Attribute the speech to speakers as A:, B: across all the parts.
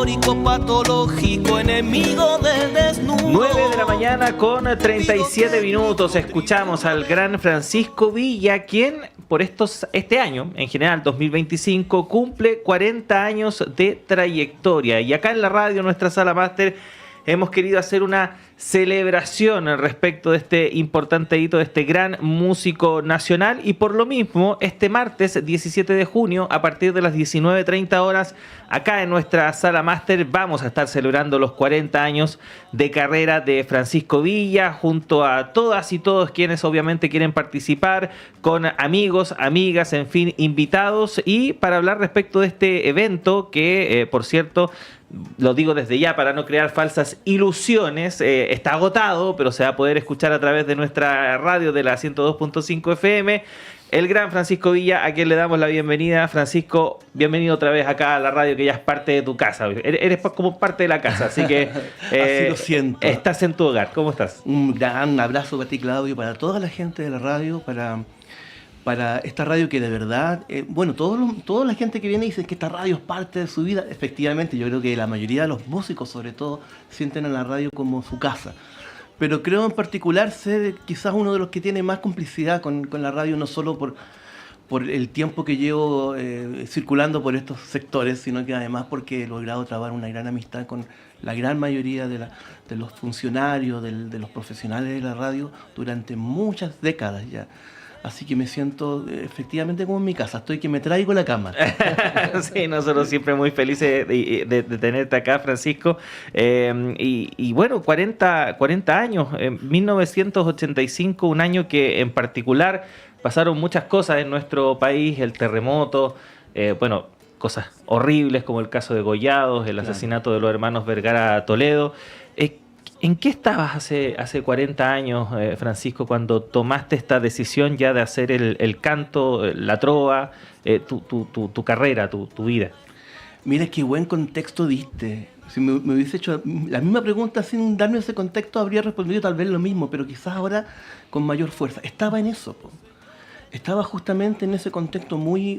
A: categórico, patológico, enemigo del desnudo.
B: 9 de la mañana con 37 minutos. Escuchamos al gran Francisco Villa, quien por este año, en general 2025, cumple 40 años de trayectoria. Y acá en la radio, en nuestra sala máster, hemos querido hacer una celebración al respecto de este importante hito de este gran músico nacional, y por lo mismo este martes 17 de junio a partir de las 19:30 horas acá en nuestra sala máster vamos a estar celebrando los 40 años de carrera de Francisco Villa junto a todas y todos quienes obviamente quieren participar, con amigos, amigas, en fin, invitados, y para hablar respecto de este evento que por cierto, lo digo desde ya para no crear falsas ilusiones, está agotado, pero se va a poder escuchar a través de nuestra radio de la 102.5 FM. El gran Francisco Villa, a quien le damos la bienvenida. Francisco, bienvenido otra vez acá a la radio, que ya es parte de tu casa. Eres como parte de la casa, así que
C: así lo siento.
B: Estás en tu hogar. ¿Cómo estás?
C: Un gran abrazo para ti, Claudio, para toda la gente de la radio, para esta radio que de verdad, toda la gente que viene dice que esta radio es parte de su vida. Efectivamente, yo creo que la mayoría de los músicos, sobre todo, sienten a la radio como su casa. Pero creo en particular ser quizás uno de los que tiene más complicidad con la radio, no solo por el tiempo que llevo circulando por estos sectores, sino que además porque he logrado trabar una gran amistad con la gran mayoría de los funcionarios, de los profesionales de la radio durante muchas décadas ya. Así que me siento efectivamente como en mi casa. Estoy que me traigo la cama.
B: Sí, nosotros siempre muy felices de tenerte acá, Francisco. Y bueno, 40 años. En 1985, un año que en particular pasaron muchas cosas en nuestro país. El terremoto, cosas horribles como el caso de Gollados, el asesinato de los hermanos Vergara Toledo. ¿En qué estabas hace 40 años, Francisco, cuando tomaste esta decisión ya de hacer el canto, la trova, tu carrera, tu vida?
C: Mira qué buen contexto diste. Si me hubiese hecho la misma pregunta sin darme ese contexto, habría respondido tal vez lo mismo, pero quizás ahora con mayor fuerza. Estaba en eso, po. Estaba justamente en ese contexto muy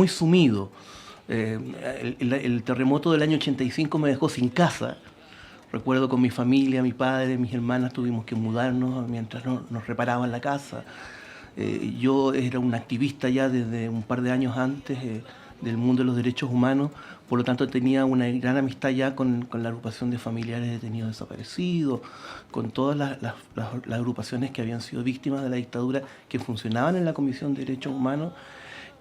C: sumido. El terremoto del año 85 me dejó sin casa. Recuerdo con mi familia, mi padre, mis hermanas tuvimos que mudarnos mientras nos reparaban la casa. Yo era un activista ya desde un par de años antes del mundo de los derechos humanos, por lo tanto tenía una gran amistad ya con la agrupación de familiares de detenidos desaparecidos, con todas las agrupaciones que habían sido víctimas de la dictadura, que funcionaban en la Comisión de Derechos Humanos,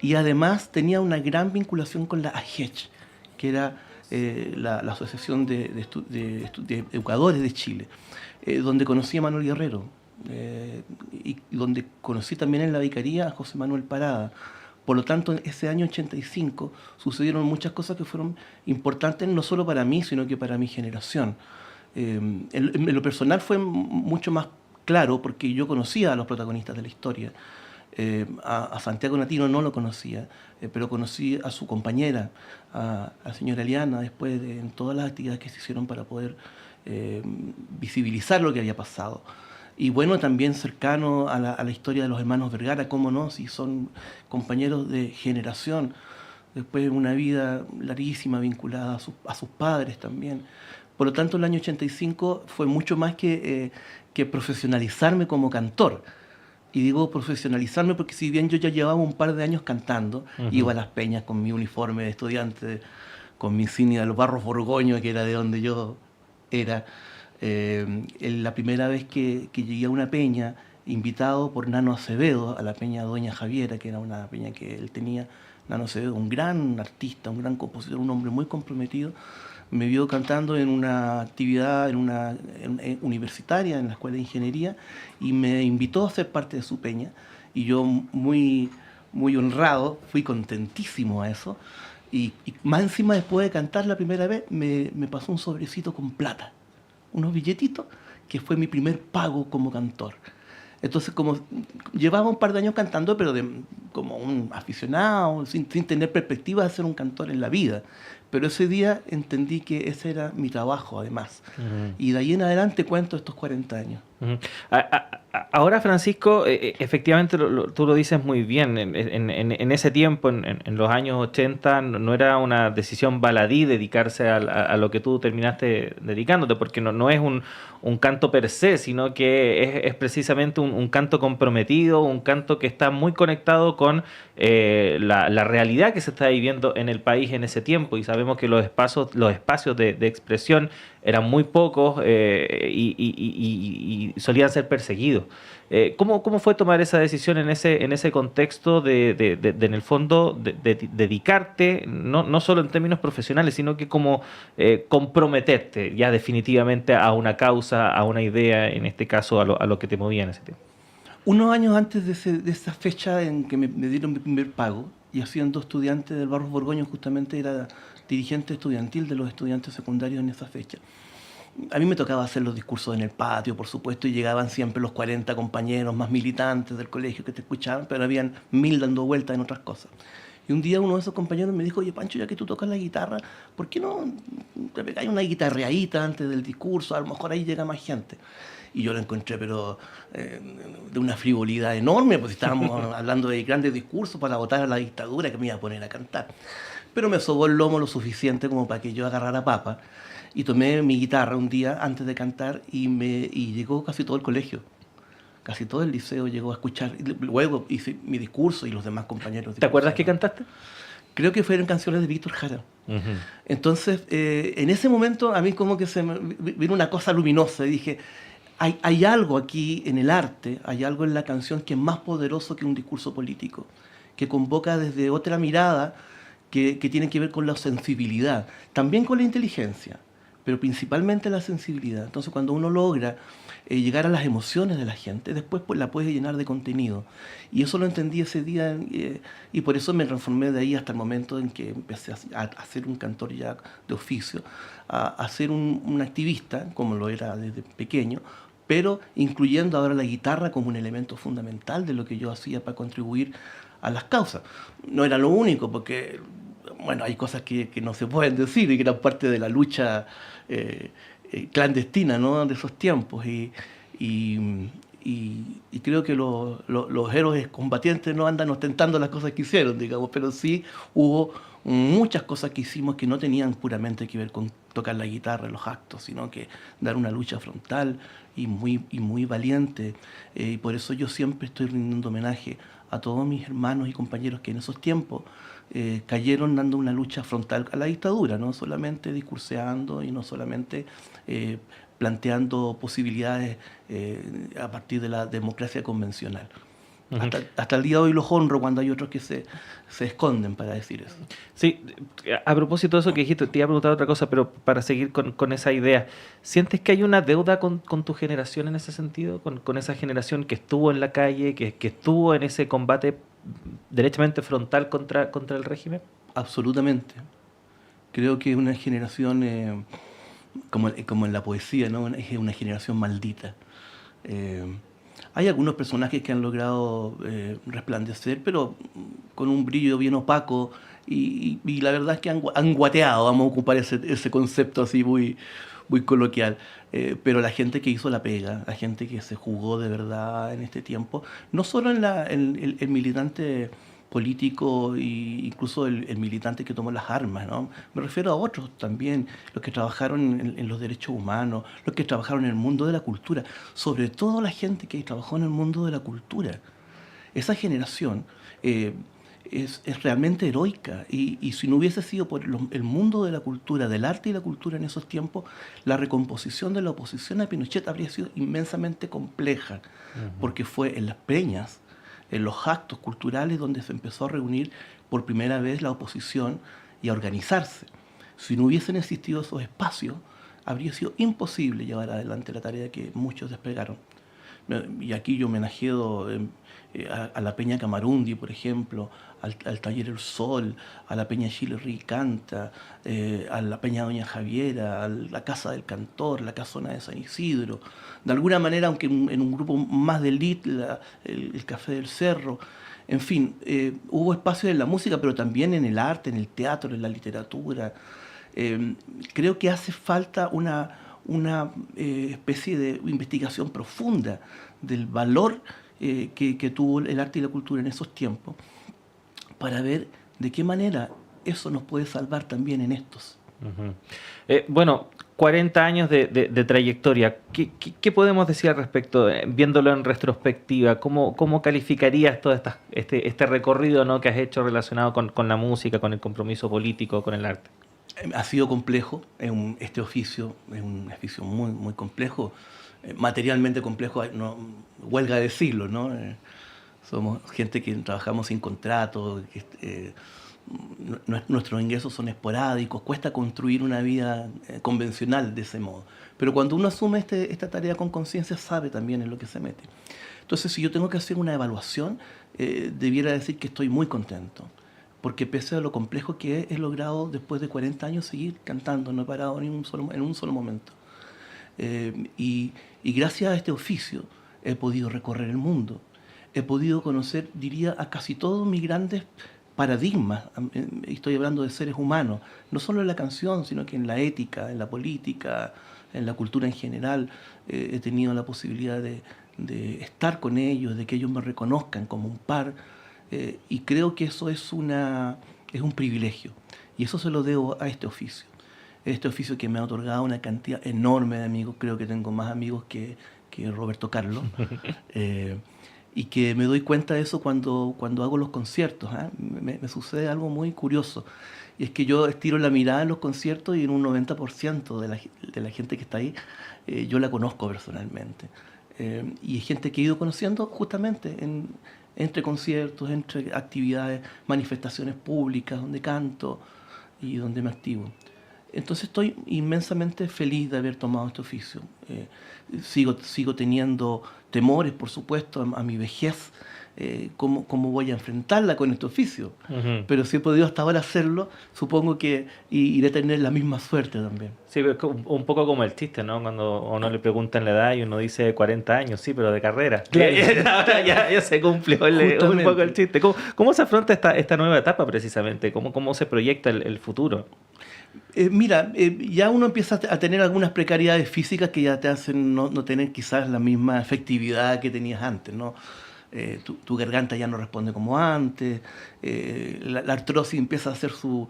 C: y además tenía una gran vinculación con la AGECH, que era la Asociación de Educadores de Chile, donde conocí a Manuel Guerrero, y donde conocí también en la vicaría a José Manuel Parada. Por lo tanto, en ese año 85 sucedieron muchas cosas que fueron importantes no solo para mí, sino que para mi generación. En lo personal fue mucho más claro porque yo conocía a los protagonistas de la historia. A Santiago Natino no lo conocía, pero conocí a su compañera, a la señora Eliana, después en todas las actividades que se hicieron para poder visibilizar lo que había pasado. Y bueno, también cercano a la historia de los hermanos Vergara, cómo no, si son compañeros de generación, después de una vida larguísima vinculada a sus padres también. Por lo tanto, el año 85 fue mucho más que profesionalizarme como cantor. Y digo profesionalizarme porque si bien yo ya llevaba un par de años cantando, iba a las peñas con mi uniforme de estudiante, con mi insignia de los Barros Borgoño, que era de donde yo era. La primera vez que llegué a una peña, invitado por Nano Acevedo, a la peña Doña Javiera, que era una peña que él tenía, Nano Acevedo, un gran artista, un gran compositor, un hombre muy comprometido, me vio cantando en una actividad universitaria en la Escuela de Ingeniería y me invitó a ser parte de su peña, y yo muy honrado, fui contentísimo a eso, y más encima después de cantar la primera vez me pasó un sobrecito con plata, unos billetitos, que fue mi primer pago como cantor. Entonces, como llevaba un par de años cantando, pero como un aficionado, sin tener perspectiva de ser un cantor en la vida, Pero ese día entendí que ese era mi trabajo, además.
B: Ujú.
C: Y de ahí en adelante cuento estos 40 años.
B: Ujú. Ahora, Francisco, efectivamente tú lo dices muy bien. En ese tiempo, en los años 80, no era una decisión baladí dedicarse a lo que tú terminaste dedicándote, porque no es un canto per se, sino que es precisamente un canto comprometido, un canto que está muy conectado con la realidad que se está viviendo en el país en ese tiempo. Y sabemos que los espacios de expresión eran muy pocos y solían ser perseguidos. ¿Cómo fue tomar esa decisión en ese contexto de, en el fondo, de dedicarte, no solo en términos profesionales, sino que como comprometerte ya definitivamente a una causa, a una idea, en este caso a lo que te movía en ese tiempo?
C: Unos años antes de esa fecha en que me dieron mi primer pago, y siendo estudiante del Barros Borgoño, justamente era dirigente estudiantil de los estudiantes secundarios en esa fecha. A mí me tocaba hacer los discursos en el patio, por supuesto, y llegaban siempre los 40 compañeros más militantes del colegio que te escuchaban, pero habían 1000 dando vueltas en otras cosas. Y un día uno de esos compañeros me dijo, oye Pancho, ya que tú tocas la guitarra, ¿por qué no te pegáis una guitarreadita antes del discurso? A lo mejor ahí llega más gente. Y yo lo encontré, pero de una frivolidad enorme, pues estábamos hablando de grandes discursos para votar a la dictadura, que me iba a poner a cantar. Pero me sobó el lomo lo suficiente como para que yo agarrara papa. Y tomé mi guitarra un día antes de cantar y llegó casi todo el colegio. Casi todo el liceo llegó a escuchar. Luego hice mi discurso y los demás compañeros.
B: ¿Te acuerdas qué cantaste?
C: Creo que fueron canciones de Víctor Jara.
B: Ujú.
C: Entonces, en ese momento a mí como que se me vino una cosa luminosa y dije, hay algo aquí en el arte, hay algo en la canción que es más poderoso que un discurso político, que convoca desde otra mirada que tiene que ver con la sensibilidad, también con la inteligencia, pero principalmente la sensibilidad. Entonces, cuando uno logra llegar a las emociones de la gente, después pues, la puedes llenar de contenido. Y eso lo entendí ese día y por eso me transformé de ahí hasta el momento en que empecé a ser un cantor ya de oficio, a ser un activista, como lo era desde pequeño, pero incluyendo ahora la guitarra como un elemento fundamental de lo que yo hacía para contribuir a las causas. No era lo único, porque bueno, hay cosas que no se pueden decir y que eran parte de la lucha clandestina, ¿no? De esos tiempos. Y creo que los héroes combatientes no andan ostentando las cosas que hicieron, digamos, pero sí hubo muchas cosas que hicimos que no tenían puramente que ver con tocar la guitarra en los actos, sino que dar una lucha frontal y muy valiente. Y por eso yo siempre estoy rindiendo homenaje a todos mis hermanos y compañeros que en esos tiempos cayeron dando una lucha frontal a la dictadura, no solamente discurseando y no solamente planteando posibilidades a partir de la democracia convencional.
B: Ujú.
C: Hasta el día de hoy los honro cuando hay otros que se esconden para decir eso.
B: Sí, a propósito de eso que dijiste, te iba a preguntar otra cosa, pero para seguir con esa idea, ¿sientes que hay una deuda con tu generación en ese sentido? Con esa generación que estuvo en la calle, que estuvo en ese combate derechamente frontal contra el régimen?
C: Absolutamente. Creo que una generación, como en la poesía, ¿no? Es una generación maldita. Hay algunos personajes que han logrado resplandecer, pero con un brillo bien opaco, y la verdad es que han guateado, vamos a ocupar ese concepto así muy coloquial. Pero la gente que hizo la pega, la gente que se jugó de verdad en este tiempo, no solo en el militante político e incluso el militante que tomó las armas, ¿no? Me refiero a otros también, los que trabajaron en los derechos humanos, los que trabajaron en el mundo de la cultura, sobre todo la gente que trabajó en el mundo de la cultura. Esa generación es realmente heroica y si no hubiese sido por el mundo de la cultura, del arte y la cultura en esos tiempos, la recomposición de la oposición a Pinochet habría sido inmensamente compleja, porque fue en las peñas, en los actos culturales donde se empezó a reunir por primera vez la oposición y a organizarse. Si no hubiesen existido esos espacios, habría sido imposible llevar adelante la tarea que muchos desplegaron. Y aquí yo homenajeo a la Peña Camarundi, por ejemplo, al Taller El Sol, a la Peña Chile Ríe Canta, a la Peña Doña Javiera, a la Casa del Cantor, la Casona de San Isidro. De alguna manera, aunque en un grupo más de elite, el Café del Cerro, En fin, hubo espacio en la música, pero también en el arte, en el teatro, en la literatura. Creo que hace falta una especie de investigación profunda del valor que tuvo el arte y la cultura en esos tiempos, para ver de qué manera eso nos puede salvar también en estos.
B: Ujú. Bueno, 40 años de trayectoria. ¿Qué podemos decir al respecto? Viéndolo en retrospectiva, ¿cómo calificarías todo este recorrido, ¿no?, que has hecho relacionado con la música, con el compromiso político, con el arte?
C: Ha sido complejo, este oficio es un oficio muy, muy complejo, materialmente complejo, no, huelga decirlo, ¿no? Somos gente que trabajamos sin contrato, nuestros ingresos son esporádicos, cuesta construir una vida convencional de ese modo. Pero cuando uno asume esta tarea con conciencia, sabe también en lo que se mete. Entonces, si yo tengo que hacer una evaluación, debiera decir que estoy muy contento, porque pese a lo complejo que es, he logrado después de 40 años seguir cantando, no he parado en un solo momento. Y gracias a este oficio he podido recorrer el mundo, he podido conocer, diría, a casi todos mis grandes paradigmas. Estoy hablando de seres humanos, no solo en la canción, sino que en la ética, en la política, en la cultura en general. He tenido la posibilidad de estar con ellos, de que ellos me reconozcan como un par, y creo que eso es un privilegio, y eso se lo debo a este oficio que me ha otorgado una cantidad enorme de amigos. Creo que tengo más amigos que Roberto Carlos. Y que me doy cuenta de eso cuando hago los conciertos. Me sucede algo muy curioso, y es que yo estiro la mirada en los conciertos y en un 90% de la gente que está ahí, yo la conozco personalmente. Y es gente que he ido conociendo justamente entre conciertos, entre actividades, manifestaciones públicas donde canto y donde me activo. Entonces estoy inmensamente feliz de haber tomado este oficio. Sigo teniendo temores, por supuesto, a mi vejez, cómo voy a enfrentarla con este oficio.
B: Ujú.
C: Pero si he podido hasta ahora hacerlo, supongo que iré a tener la misma suerte también.
B: Sí, pero es un poco como el chiste, ¿no? Cuando a uno le preguntan la edad y uno dice 40 años, sí, pero de carrera.
C: Claro.
B: Ahora ya se cumplió un
C: Justamente.
B: poco el chiste. ¿Cómo se afronta esta nueva etapa precisamente? ¿Cómo se proyecta el futuro?
C: Mira, ya uno empieza a tener algunas precariedades físicas que ya te hacen no tener quizás la misma efectividad que tenías antes, ¿no? Tu garganta ya no responde como antes, la artrosis empieza a hacer sus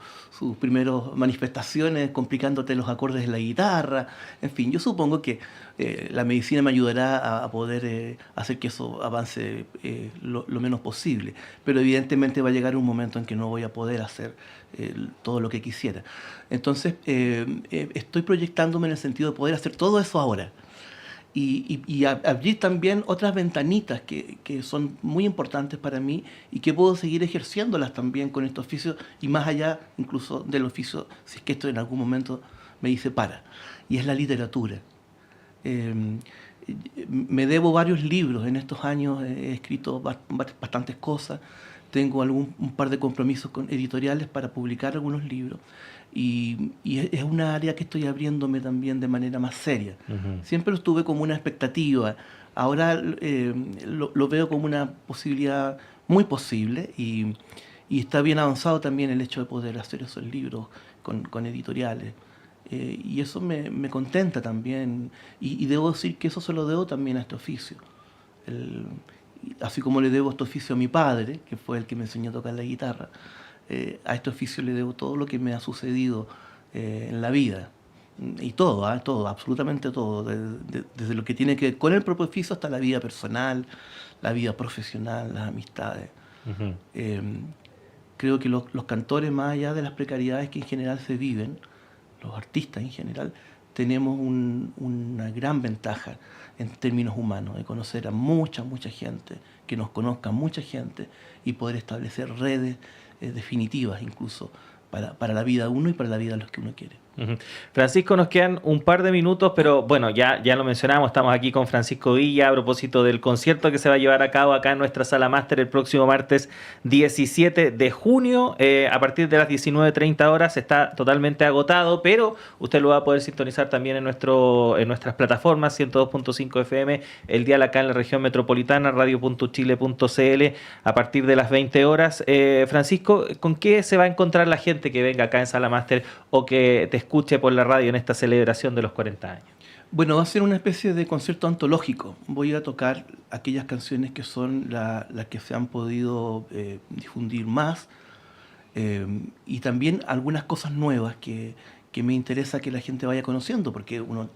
C: primeras manifestaciones, complicándote los acordes de la guitarra. En fin, yo supongo que la medicina me ayudará a poder hacer que eso avance lo menos posible, pero evidentemente va a llegar un momento en que no voy a poder hacer todo lo que quisiera. Entonces, estoy proyectándome en el sentido de poder hacer todo eso ahora. Y abrir también otras ventanitas que son muy importantes para mí, y que puedo seguir ejerciéndolas también con este oficio, y más allá incluso del oficio, si es que esto en algún momento me dice para. Y es la literatura. Me debo varios libros. En estos años he escrito bastantes cosas. Tengo un par de compromisos con editoriales para publicar algunos libros. Y es una área que estoy abriéndome también de manera más seria.
B: Ujú.
C: Siempre lo tuve como una expectativa. Ahora lo veo como una posibilidad muy posible, y está bien avanzado también el hecho de poder hacer esos libros con editoriales. Y eso me contenta también. Y debo decir que eso se lo debo también a este oficio. Así como le debo este oficio a mi padre, que fue el que me enseñó a tocar la guitarra, a este oficio le debo todo lo que me ha sucedido en la vida. Y todo, todo, absolutamente todo, desde lo que tiene que ver con el propio oficio hasta la vida personal, la vida profesional, las amistades.
B: Ujú.
C: Creo que los cantores, más allá de las precariedades que en general se viven, los artistas en general, tenemos una gran ventaja en términos humanos, de conocer a mucha gente, que nos conozca mucha gente, y poder establecer redes definitivas incluso para la vida de uno y para la vida de los que uno quiere.
B: Ujú. Francisco, nos quedan un par de minutos, pero bueno, ya lo mencionamos, estamos aquí con Francisco Villa a propósito del concierto que se va a llevar a cabo acá en nuestra sala máster el próximo martes 17 de junio, a partir de las 19:30 horas. Está totalmente agotado, pero usted lo va a poder sintonizar también en nuestras plataformas 102.5 FM, el dial acá en la región metropolitana, radio.chile.cl, a partir de las 20 horas. Francisco, ¿con qué se va a encontrar la gente que venga acá en sala máster o que te escuche por la radio en esta celebración de los 40 años?
C: Bueno, va a ser una especie de concierto antológico. Voy a tocar aquellas canciones que son las que se han podido difundir más, y también algunas cosas nuevas que me interesa que la gente vaya conociendo, porque uno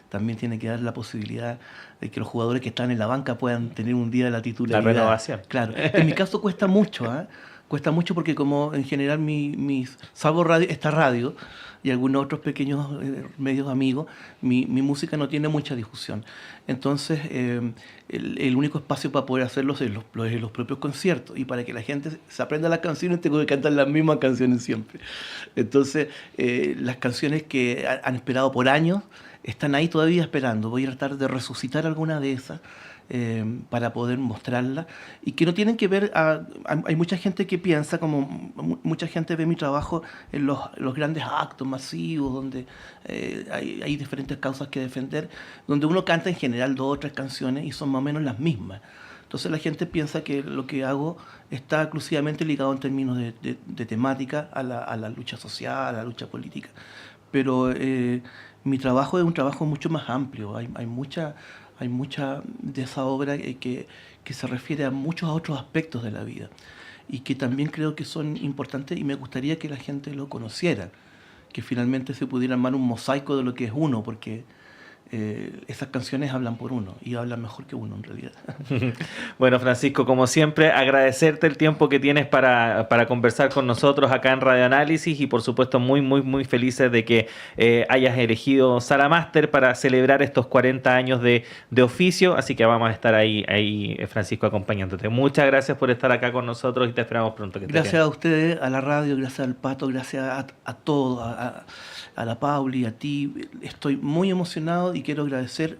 C: también tiene que dar la posibilidad de que los jugadores que están en la banca puedan tener un día la titularidad.
B: La renovación.
C: Claro. En mi caso cuesta mucho, cuesta mucho porque como en general salvo esta radio y algunos otros pequeños medios amigos, mi música no tiene mucha difusión. Entonces, el único espacio para poder hacerlo es los propios conciertos. Y para que la gente se aprenda las canciones, tengo que cantar las mismas canciones siempre. Entonces, las canciones que han esperado por años están ahí todavía esperando. Voy a tratar de resucitar alguna de esas para poder mostrarla, y que no tienen que ver hay mucha gente que piensa, como mucha gente ve mi trabajo en los grandes actos masivos donde hay diferentes causas que defender, donde uno canta en general 2 o 3 canciones y son más o menos las mismas. Entonces la gente piensa que lo que hago está exclusivamente ligado en términos de temática a la lucha social, a la lucha política, pero mi trabajo es un trabajo mucho más amplio. Hay mucha de esa obra que se refiere a muchos otros aspectos de la vida y que también creo que son importantes, y me gustaría que la gente lo conociera, que finalmente se pudiera armar un mosaico de lo que es uno, porque esas canciones hablan por uno y hablan mejor que uno en realidad.
B: Bueno, Francisco, como siempre, agradecerte el tiempo que tienes para conversar con nosotros acá en Radio Análisis, y por supuesto muy, muy, muy felices de que hayas elegido Sala Máster para celebrar estos 40 años de oficio, así que vamos a estar ahí, Francisco, acompañándote. Muchas gracias por estar acá con nosotros y te esperamos pronto.
C: Gracias a ustedes, a la radio, gracias al Pato, gracias a todos, a la Pauli, a ti. Estoy muy emocionado y quiero agradecer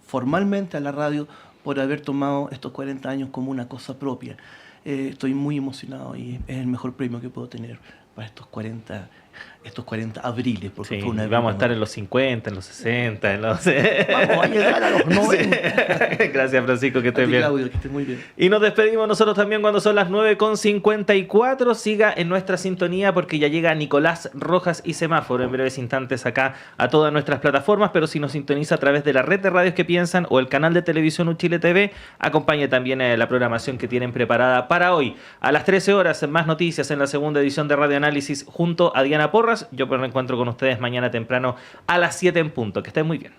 C: formalmente a la radio por haber tomado estos 40 años como una cosa propia. Estoy muy emocionado y es el mejor premio que puedo tener para estos 40 abriles. Porque
B: sí,
C: fue una
B: vamos a estar en los 50, en los 60, en los...
C: Vamos a llegar a los 90.
B: Sí. Gracias, Francisco, que estés bien.
C: Claudio, que estés muy bien.
B: Y nos despedimos nosotros también cuando son las 9:54. Siga en nuestra sintonía porque ya llega Nicolás Rojas y Semáforo en breves instantes acá a todas nuestras plataformas, pero si nos sintoniza a través de la red de radios que piensan o el canal de televisión Uchile TV, acompañe también la programación que tienen preparada para hoy. A las 13 horas, más noticias en la segunda edición de Radio Análisis junto a Diana Porras. Yo me reencuentro con ustedes mañana temprano a las 7 en punto. Que estén muy bien.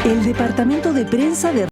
D: El departamento de prensa de